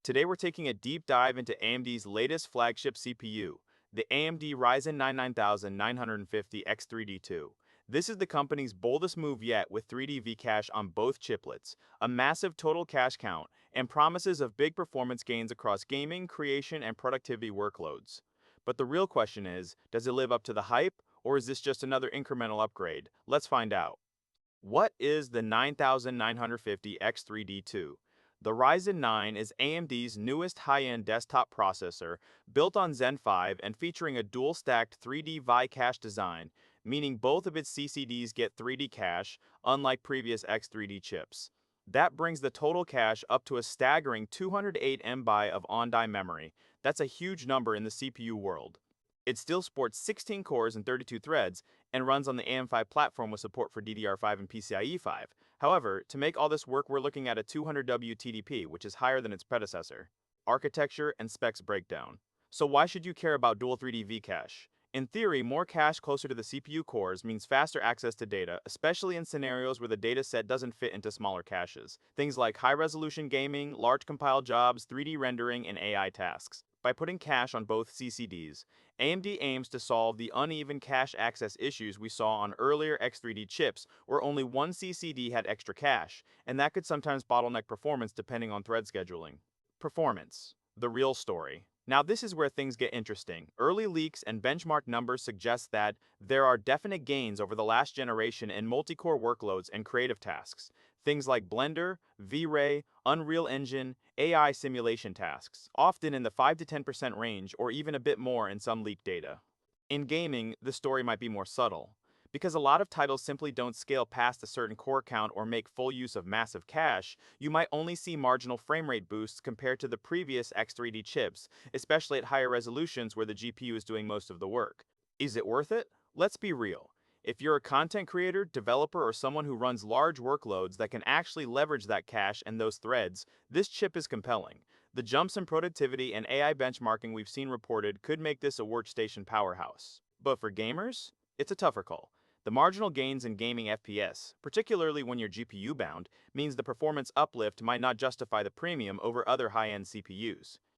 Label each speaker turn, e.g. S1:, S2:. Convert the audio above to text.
S1: Today we're taking a deep dive into AMD's latest flagship CPU, the AMD Ryzen 9 9950 X3D2. This is the company's boldest move yet with 3D V-cache on both chiplets, a massive total cache count, and promises of big performance gains across gaming, creation, and productivity workloads. But the real question is, does it live up to the hype, or is this just another incremental upgrade? Let's find out. What is the 9950 X3D2? The Ryzen 9 is AMD's newest high-end desktop processor, built on Zen 5 and featuring a dual-stacked 3D Vi-cache design, meaning both of its CCDs get 3D cache, unlike previous X3D chips. That brings the total cache up to a staggering 208 MB of on-die memory. That's a huge number in the CPU world. It still sports 16 cores and 32 threads, and runs on the AM5 platform with support for DDR5 and PCIe 5. However, to make all this work, we're looking at a 200W TDP, which is higher than its predecessor. Architecture and specs breakdown. So why should you care about dual 3D V-cache? In theory, more cache closer to the CPU cores means faster access to data, especially in scenarios where the data set doesn't fit into smaller caches. Things like high-resolution gaming, large compile jobs, 3D rendering, and AI tasks. By putting cache on both CCDs, AMD aims to solve the uneven cache access issues we saw on earlier X3D chips where only one CCD had extra cache, and that could sometimes bottleneck performance depending on thread scheduling. Performance. The real story. Now this is where things get interesting. Early leaks and benchmark numbers suggest that there are definite gains over the last generation in multi-core workloads and creative tasks. Things like Blender, V-Ray, Unreal Engine, AI simulation tasks, often in the 5 to 10% range or even a bit more in some leaked data. In gaming, the story might be more subtle. Because a lot of titles simply don't scale past a certain core count or make full use of massive cache, you might only see marginal frame rate boosts compared to the previous X3D chips, especially at higher resolutions where the GPU is doing most of the work. Is it worth it? Let's be real. If you're a content creator, developer, or someone who runs large workloads that can actually leverage that cache and those threads, this chip is compelling. The jumps in productivity and AI benchmarking we've seen reported could make this a workstation powerhouse. But for gamers, it's a tougher call. The marginal gains in gaming FPS, particularly when you're GPU bound, means the performance uplift might not justify the premium over other high-end CPUs.